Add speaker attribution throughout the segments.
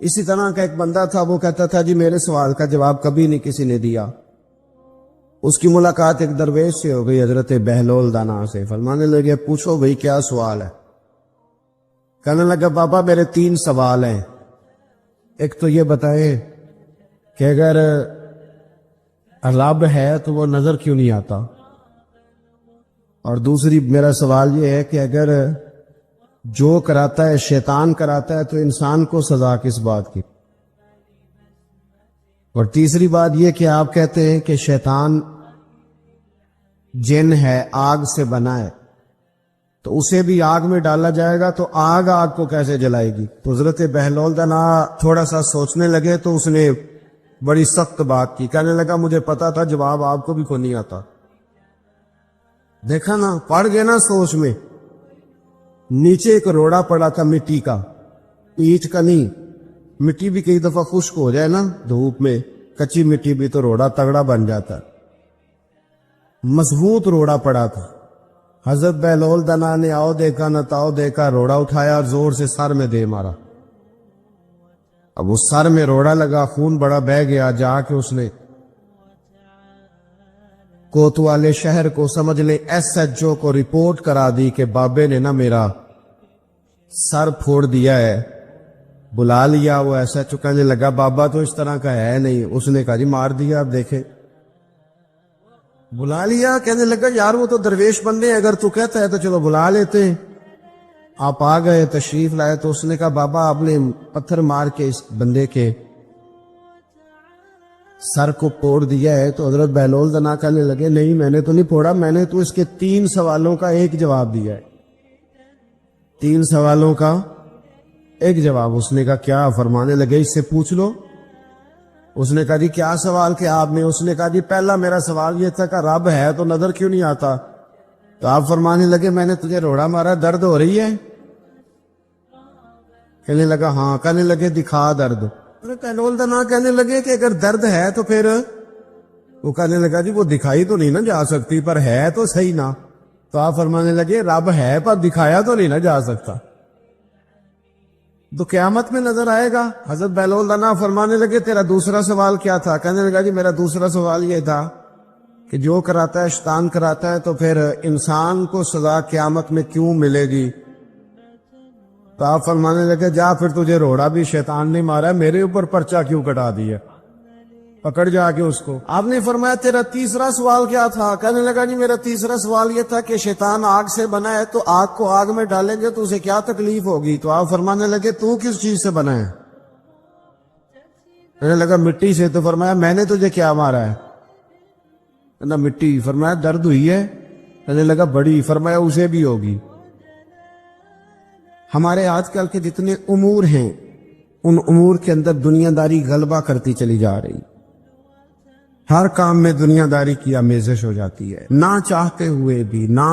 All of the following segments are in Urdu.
Speaker 1: اسی طرح کا ایک بندہ تھا، وہ کہتا تھا جی میرے سوال کا جواب کبھی نہیں کسی نے دیا۔ اس کی ملاقات ایک درویش سے ہو گئی، حضرت بہلول دانا سے۔ فرمانے لگے پوچھو بھئی کیا سوال ہے؟ کہنے لگا بابا میرے 3 سوال ہیں۔ ایک تو یہ بتائیں کہ اگر رب ہے تو وہ نظر کیوں نہیں آتا، اور دوسری میرا سوال یہ ہے کہ اگر جو کراتا ہے شیطان کراتا ہے تو انسان کو سزا کس بات کی، اور تیسری بات یہ کہ آپ کہتے ہیں کہ شیطان جن ہے، آگ سے بنا ہے، تو اسے بھی آگ میں ڈالا جائے گا تو آگ کو کیسے جلائے گی؟ تو حضرت بہلول دانا تھوڑا سا سوچنے لگے تو اس نے بڑی سخت بات کی، کہنے لگا مجھے پتا تھا جواب آپ کو بھی کو نہیں آتا۔ دیکھا نا، پڑ گئے نا سوچ میں۔ نیچے ایک روڑا پڑا تھا مٹی کا، اینٹ کا نہیں۔ مٹی بھی کئی دفعہ خشک ہو جائے نا دھوپ میں، کچی مٹی بھی تو روڑا تگڑا بن جاتا ہے۔ مضبوط روڑا پڑا تھا۔ حضرت بہلول دانا نے آؤ دیکھا نہ تاؤ دیکھا، روڑا اٹھایا اور زور سے سر میں دے مارا۔ اب اس سر میں روڑا لگا، خون بڑا بہہ گیا۔ جا کے اس نے کوتوالے شہر کو، سمجھ لیں SHO کو رپورٹ کرا دی کہ بابے نے نا میرا سر پھوڑ دیا ہے۔ بلا لیا، وہ SHO کہنے لگا بابا تو اس طرح کا ہے نہیں۔ اس نے کہا جی مار دیا، اب دیکھیں۔ بلا لیا، کہنے لگا یار وہ تو درویش بندے ہیں، اگر تو کہتا ہے تو چلو بلا لیتے ہیں۔ آپ آ گئے، تشریف لائے، تو اس نے کہا بابا آپ نے پتھر مار کے اس بندے کے سر کو پھوڑ دیا ہے۔ تو حضرت بہلول دانا کہنے لگے نہیں میں نے تو نہیں پھوڑا، میں نے تو اس کے 3 سوالوں کا ایک جواب دیا ہے۔ 3 سوالوں کا ایک جواب۔ اس نے کہا کیا؟ فرمانے لگے اس سے پوچھ لو۔ اس نے کہا جی کیا سوال کیا آپ نے؟ اس نے کہا جی پہلا میرا سوال یہ تھا کہ رب ہے تو نظر کیوں نہیں آتا؟ تو آپ فرمانے لگے میں نے تجھے روڑا مارا، درد ہو رہی ہے؟ کہنے لگا ہاں۔ کہنے لگے دکھا درد۔ بہلول دانا کہنے لگے کہ اگر درد ہے تو پھر، وہ کہنے لگا جی وہ دکھائی تو نہیں نہ جا سکتی، پر ہے تو صحیح نا۔ تو آپ فرمانے لگے رب ہے پر دکھایا تو نہیں نہ جا سکتا، تو قیامت میں نظر آئے گا۔ حضرت بہلول دانا فرمانے لگے تیرا دوسرا سوال کیا تھا؟ کہنے لگا جی میرا دوسرا سوال یہ تھا کہ جو کراتا ہے شیطان کراتا ہے، تو پھر انسان کو سزا قیامت میں کیوں ملے گی؟ تو آپ فرمانے لگے جا پھر تجھے روڑا بھی شیطان نے مارا، میرے اوپر پرچہ کیوں کٹا دیا؟ پکڑ جا کے اس کو۔ آپ نے فرمایا تیرا تیسرا سوال کیا تھا؟ کہنے لگا جی میرا تیسرا سوال یہ تھا کہ شیطان آگ سے بنا ہے، تو آگ کو آگ میں ڈالیں گے تو اسے کیا تکلیف ہوگی؟ تو آپ فرمانے لگے تو کس چیز سے بنا ہے؟ کہنے لگا مٹی سے۔ تو فرمایا میں نے تجھے کیا مارا ہے؟ کہنا مٹی۔ فرمایا درد ہوئی ہے؟ کہنے لگا بڑی۔ فرمایا اسے بھی ہوگی۔ ہمارے آج کل کے جتنے امور ہیں ان امور کے اندر دنیا داری غلبہ کرتی چلی جا رہی، ہر کام میں دنیا داری کی آمیزش ہو جاتی ہے، نہ چاہتے ہوئے بھی، نہ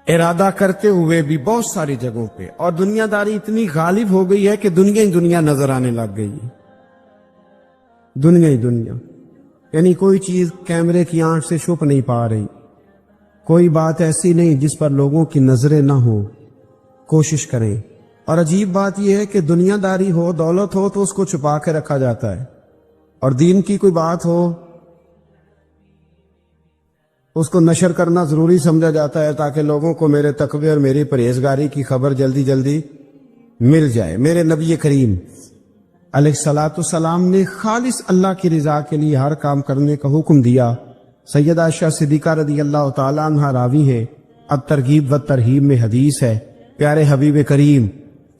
Speaker 1: ارادہ کرتے ہوئے بھی، بہت ساری جگہوں پہ۔ اور دنیا داری اتنی غالب ہو گئی ہے کہ دنیا ہی دنیا نظر آنے لگ گئی ہے، دنیا ہی دنیا، یعنی کوئی چیز کیمرے کی آنکھ سے چھپ نہیں پا رہی، کوئی بات ایسی نہیں جس پر لوگوں کی نظریں نہ ہوں، کوشش کریں۔ اور عجیب بات یہ ہے کہ دنیا داری ہو، دولت ہو تو اس کو چھپا کے رکھا جاتا ہے، اور دین کی کوئی بات ہو اس کو نشر کرنا ضروری سمجھا جاتا ہے تاکہ لوگوں کو میرے تقوی اور میری پرہیزگاری کی خبر جلدی جلدی مل جائے۔ میرے نبی کریم علیہ الصلوۃ والسلام نے خالص اللہ کی رضا کے لیے ہر کام کرنے کا حکم دیا۔ سیدہ عائشہ صدیقہ رضی اللہ تعالیٰ عنہ راوی ہے، الترغیب والترہیب میں حدیث ہے، پیارے حبیب کریم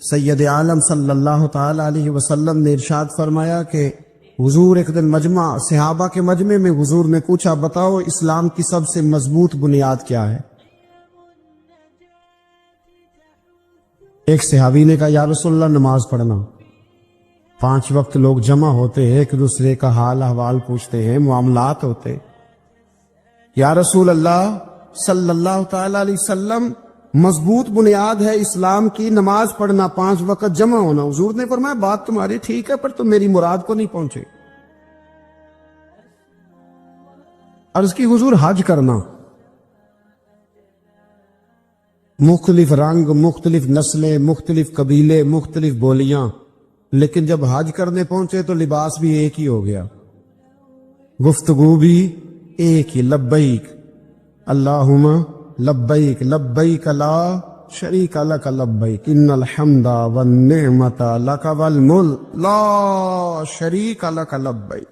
Speaker 1: سید عالم صلی اللہ تعالیٰ علیہ وسلم نے ارشاد فرمایا کہ حضور ایک دن مجمع صحابہ کے مجمع میں حضور نے پوچھا بتاؤ اسلام کی سب سے مضبوط بنیاد کیا ہے؟ ایک صحابی نے کہا یا رسول اللہ نماز پڑھنا۔ 5 وقت لوگ جمع ہوتے ہیں، ایک دوسرے کا حال احوال پوچھتے ہیں، معاملات ہوتے۔ یا رسول اللہ صلی اللہ تعالیٰ علیہ وسلم مضبوط بنیاد ہے اسلام کی نماز پڑھنا، 5 وقت جمع ہونا۔ حضور نے فرمایا بات تمہاری ٹھیک ہے پر تم میری مراد کو نہیں پہنچے۔ عرض کی حضور حج کرنا، مختلف رنگ، مختلف نسلیں، مختلف قبیلے، مختلف بولیاں، لیکن جب حج کرنے پہنچے تو لباس بھی ایک ہی ہو گیا، گفتگو بھی ایک ہی، لبیک اللہم لبیک لبیک لا شریک لک لبیک ان الحمد والنعمت لک والملک لا شریک لک لبیک۔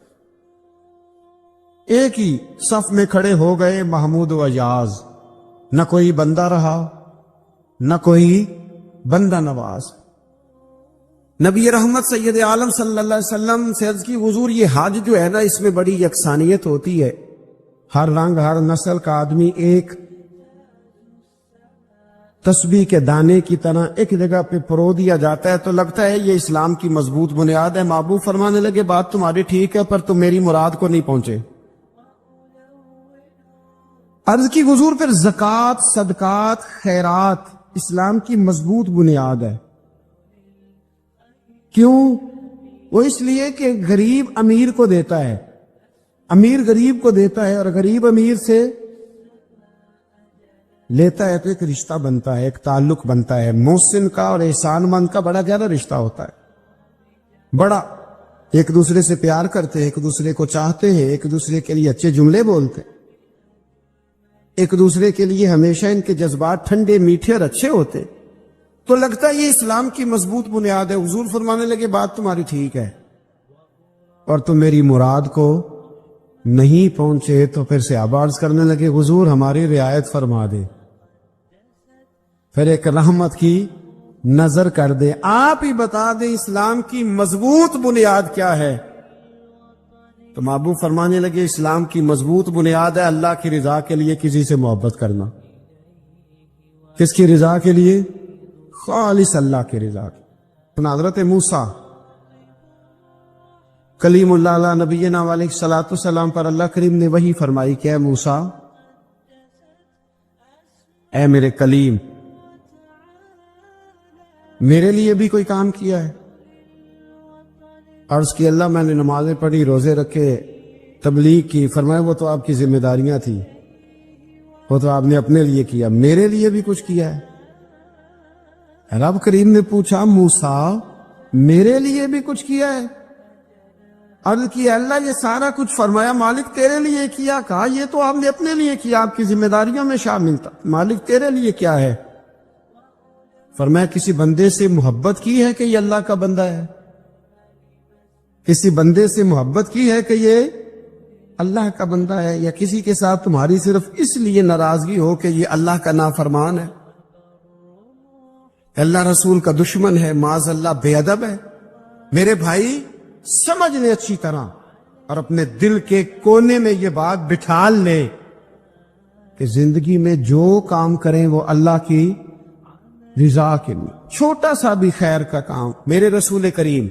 Speaker 1: ایک ہی صف میں کھڑے ہو گئے محمود و اجاز، نہ کوئی بندہ رہا نہ کوئی بندہ نواز۔ نبی رحمت سید عالم صلی اللہ علیہ وسلم سے عرض کی حضور یہ حج جو ہے نا اس میں بڑی یکسانیت ہوتی ہے، ہر رنگ ہر نسل کا آدمی ایک تسبیح کے دانے کی طرح ایک جگہ پہ پرو دیا جاتا ہے، تو لگتا ہے یہ اسلام کی مضبوط بنیاد ہے۔ محبوب فرمانے لگے بات تمہاری ٹھیک ہے پر تم میری مراد کو نہیں پہنچے۔ عرض کی حضور پھر زکوٰۃ صدقات خیرات اسلام کی مضبوط بنیاد ہے، کیوں؟ وہ اس لیے کہ غریب امیر کو دیتا ہے، امیر غریب کو دیتا ہے، اور غریب امیر سے لیتا ہے تو ایک رشتہ بنتا ہے، ایک تعلق بنتا ہے۔ محسن کا اور احسان مند کا بڑا گہرا رشتہ ہوتا ہے، بڑا ایک دوسرے سے پیار کرتے ہیں، ایک دوسرے کو چاہتے ہیں، ایک دوسرے کے لیے اچھے جملے بولتے ہیں، ایک دوسرے کے لیے ہمیشہ ان کے جذبات ٹھنڈے میٹھے اور اچھے ہوتے، تو لگتا ہے یہ اسلام کی مضبوط بنیاد ہے۔ حضور فرمانے لگے بات تمہاری ٹھیک ہے اور تم میری مراد کو نہیں پہنچے، تو پھر صحابہ عرض کرنے لگے حضور ہماری رعایت فرما دے، پھر ایک رحمت کی نظر کر دے، آپ ہی بتا دیں اسلام کی مضبوط بنیاد کیا ہے۔ تو محبوب فرمانے لگے اسلام کی مضبوط بنیاد ہے اللہ کی رضا کے لیے کسی سے محبت کرنا۔ کس کی رضا کے لیے؟ خالص اللہ کی رضا کی۔ حضرت موسیٰ کلیم اللہ علیہ نبینا علیہ الصلوۃ والسلام پر اللہ کریم نے وحی فرمائی کہ اے موسیٰ، اے میرے کلیم، میرے لیے بھی کوئی کام کیا ہے؟ عرض کی اللہ میں نے نمازیں پڑھی، روزے رکھے، تبلیغ کی۔ فرمایا وہ تو آپ کی ذمہ داریاں تھیں، وہ تو آپ نے اپنے لیے کیا، میرے لیے بھی کچھ کیا ہے؟ رب کریم نے پوچھا موسیٰ میرے لیے بھی کچھ کیا ہے؟ عرض کی اللہ یہ سارا کچھ، فرمایا مالک تیرے لیے کیا، کہا یہ تو آپ نے اپنے لیے کیا، آپ کی ذمہ داریوں میں شامل تھا، مالک تیرے لیے کیا ہے؟ فرمایا کسی بندے سے محبت کی ہے کہ یہ اللہ کا بندہ ہے؟ کسی بندے سے محبت کی ہے کہ یہ اللہ کا بندہ ہے؟ یا کسی کے ساتھ تمہاری صرف اس لیے ناراضگی ہو کہ یہ اللہ کا نافرمان ہے، اللہ رسول کا دشمن ہے، معاذ اللہ بے ادب ہے؟ میرے بھائی سمجھ لے اچھی طرح اور اپنے دل کے کونے میں یہ بات بٹھا لے کہ زندگی میں جو کام کریں وہ اللہ کی رضا کے لیے، چھوٹا سا بھی خیر کا کام۔ میرے رسول کریم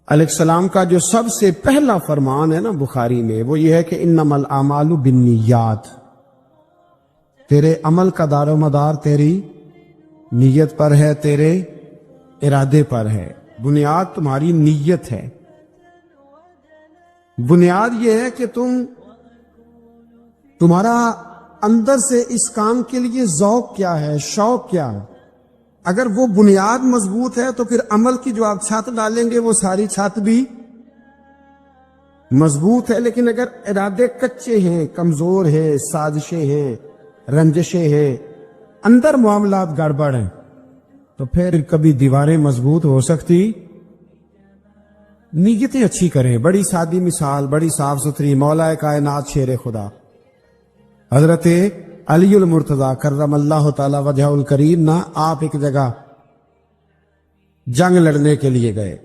Speaker 1: علیہ السلام کا جو سب سے پہلا فرمان ہے نا بخاری میں، وہ یہ ہے کہ انما الاعمال بالنیات، تیرے عمل کا دار و مدار تیری نیت پر ہے، تیرے ارادے پر ہے، بنیاد تمہاری نیت ہے۔ بنیاد یہ ہے کہ تمہارا اندر سے اس کام کے لیے ذوق کیا ہے، شوق کیا ہے۔ اگر وہ بنیاد مضبوط ہے تو پھر عمل کی جو آپ چھت ڈالیں گے وہ ساری چھت بھی مضبوط ہے، لیکن اگر ارادے کچے ہیں، کمزور ہیں، سازشیں ہیں، رنجشیں ہیں، اندر معاملات گڑبڑ ہیں، تو پھر کبھی دیواریں مضبوط ہو سکتی۔ نیتیں اچھی کریں، بڑی سادی مثال، بڑی صاف ستھری، مولا کائنات شیر خدا حضرت علی المرتضیٰ کرم اللہ تعالی وجہ الکریم نا، آپ ایک جگہ جنگ لڑنے کے لیے گئے،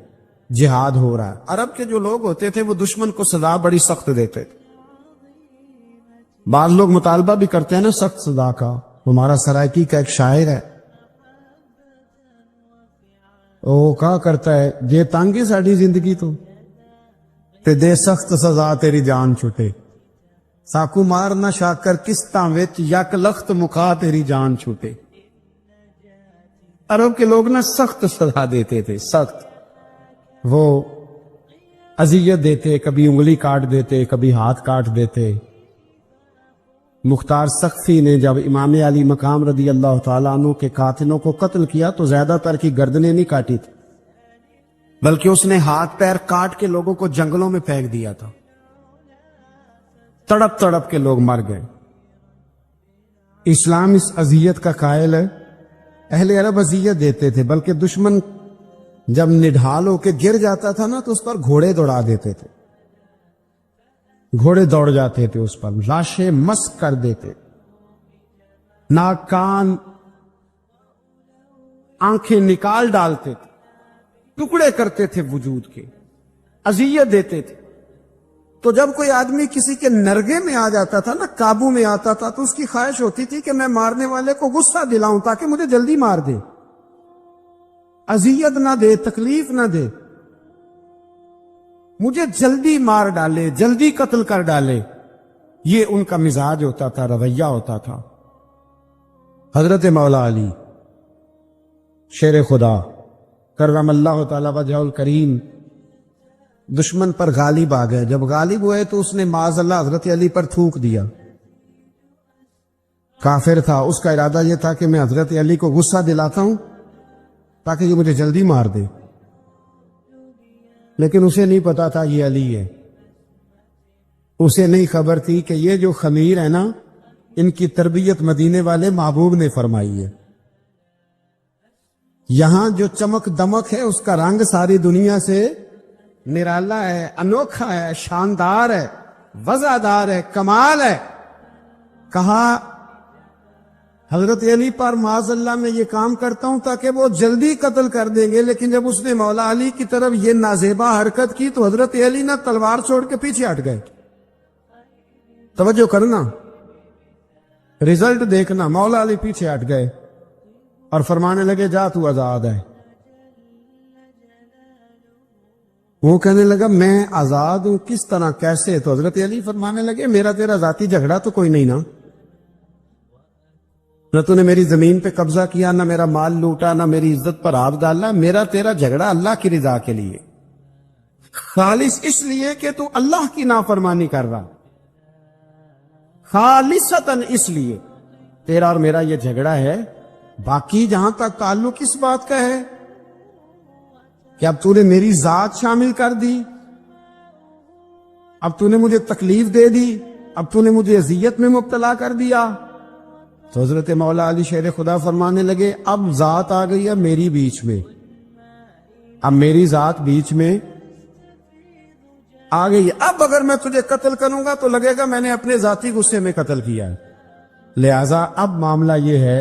Speaker 1: جہاد ہو رہا ہے۔ عرب کے جو لوگ ہوتے تھے وہ دشمن کو سزا بڑی سخت دیتے تھے، بعض لوگ مطالبہ بھی کرتے ہیں نا سخت سزا کا۔ ہمارا سرائکی کا ایک شاعر ہے، وہ کہا کرتا ہے جے تانگی ساڑی زندگی تو تے دے سخت سزا تیری جان چھوٹے، ساکو مار نہ شاکر کستاں وچ یک لخت مکھا تیری جان چھوٹے۔ عرب کے لوگ نا سخت سزا دیتے تھے، سخت، وہ اذیت دیتے، کبھی انگلی کاٹ دیتے، کبھی ہاتھ کاٹ دیتے، مختار سقفی نے جب امام علی مقام رضی اللہ تعالیٰ عنہ کے قاتلوں کو قتل کیا تو زیادہ تر کی گردنیں نہیں کاٹی تھی، بلکہ اس نے ہاتھ پیر کاٹ کے لوگوں کو جنگلوں میں پھینک دیا تھا، تڑپ تڑپ کے لوگ مر گئے۔ اسلام اس اذیت کا قائل ہے۔ اہل عرب اذیت دیتے تھے، بلکہ دشمن جب نڈھال ہو کے گر جاتا تھا نا تو اس پر گھوڑے دوڑا دیتے تھے، گھوڑے دوڑ جاتے تھے اس پر، لاشیں مسک کر دیتے، ناک کان آنکھیں نکال ڈالتے تھے، ٹکڑے کرتے تھے وجود کے، اذیت دیتے تھے۔ تو جب کوئی آدمی کسی کے نرگے میں آ جاتا تھا نا، قابو میں آتا تھا، تو اس کی خواہش ہوتی تھی کہ میں مارنے والے کو غصہ دلاؤں تاکہ مجھے جلدی مار دے، اذیت نہ دے، تکلیف نہ دے، مجھے جلدی مار ڈالے، جلدی قتل کر ڈالے۔ یہ ان کا مزاج ہوتا تھا، رویہ ہوتا تھا۔ حضرت مولا علی شیر خدا کرم اللہ تعالی وجہ الکریم دشمن پر غالب آ گئے۔ جب غالب ہوئے تو اس نے معاذ اللہ حضرت علی پر تھوک دیا۔ کافر تھا، اس کا ارادہ یہ تھا کہ میں حضرت علی کو غصہ دلاتا ہوں تاکہ یہ مجھے جلدی مار دے، لیکن اسے نہیں پتا تھا یہ علی ہے، اسے نہیں خبر تھی کہ یہ جو خمیر ہے نا، ان کی تربیت مدینے والے محبوب نے فرمائی ہے۔ یہاں جو چمک دمک ہے اس کا رنگ ساری دنیا سے نرالا ہے، انوکھا ہے، شاندار ہے، وزادار ہے، کمال ہے۔ کہا حضرت علی پر معاذ اللہ میں یہ کام کرتا ہوں تاکہ وہ جلدی قتل کر دیں گے، لیکن جب اس نے مولا علی کی طرف یہ نازیبا حرکت کی تو حضرت علی نہ تلوار چھوڑ کے پیچھے ہٹ گئے۔ توجہ کرنا، رزلٹ دیکھنا، مولا علی پیچھے ہٹ گئے اور فرمانے لگے جا تو آزاد ہے۔ وہ کہنے لگا میں آزاد ہوں، کس طرح، کیسے؟ تو حضرت علی فرمانے لگے میرا تیرا ذاتی جھگڑا تو کوئی نہیں نا، نہ تو نے میری زمین پہ قبضہ کیا، نہ میرا مال لوٹا، نہ میری عزت پر ہاتھ ڈالا۔ میرا تیرا جھگڑا اللہ کی رضا کے لیے، خالص اس لیے کہ تو اللہ کی نافرمانی کر رہا، خالصتاً اس لیے تیرا اور میرا یہ جھگڑا ہے۔ باقی جہاں تک تعلق اس بات کا ہے کہ اب تو نے میری ذات شامل کر دی، اب تو نے مجھے تکلیف دے دی، اب تو نے مجھے اذیت میں مبتلا کر دیا۔ تو حضرت مولا علی شیر خدا فرمانے لگے اب ذات آ گئی ہے میری بیچ میں، اب میری ذات بیچ میں آ گئی ہے، اب اگر میں تجھے قتل کروں گا تو لگے گا میں نے اپنے ذاتی غصے میں قتل کیا ہے، لہذا اب معاملہ یہ ہے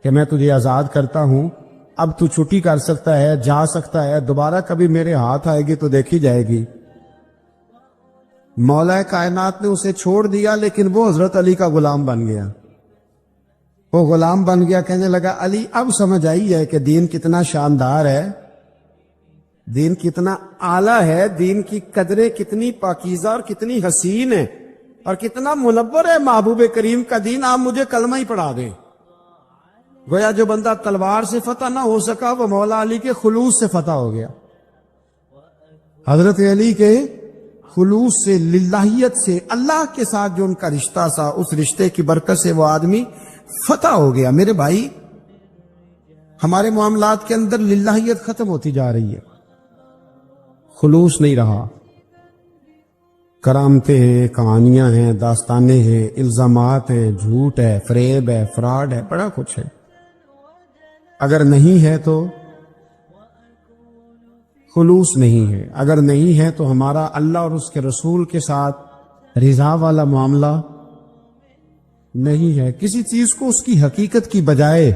Speaker 1: کہ میں تجھے آزاد کرتا ہوں، اب تو چھٹی کر سکتا ہے، جا سکتا ہے، دوبارہ کبھی میرے ہاتھ آئے گی تو دیکھی جائے گی۔ مولا کائنات نے اسے چھوڑ دیا، لیکن وہ حضرت علی کا غلام بن گیا، وہ غلام بن گیا۔ کہنے لگا علی اب سمجھ آئی ہے کہ دین کتنا شاندار ہے، دین کتنا اعلیٰ ہے، دین کی قدریں کتنی پاکیزہ اور کتنی حسین ہے، اور کتنا منور ہے محبوب کریم کا دین، آپ مجھے کلمہ ہی پڑھا دیں۔ گویا جو بندہ تلوار سے فتح نہ ہو سکا وہ مولا علی کے خلوص سے فتح ہو گیا۔ حضرت علی کے خلوص سے، للہیت سے، اللہ کے ساتھ جو ان کا رشتہ تھا، اس رشتے کی برکت سے وہ آدمی فتح ہو گیا۔ میرے بھائی، ہمارے معاملات کے اندر للہیت ختم ہوتی جا رہی ہے، خلوص نہیں رہا، کرامتیں ہیں، کہانیاں ہیں، داستانیں ہیں، الزامات ہیں، جھوٹ ہے، فریب ہے، فراڈ ہے، بڑا کچھ ہے۔ اگر نہیں ہے تو خلوص نہیں ہے، اگر نہیں ہے تو ہمارا اللہ اور اس کے رسول کے ساتھ رضا والا معاملہ نہیں ہے۔ کسی چیز کو اس کی حقیقت کی بجائے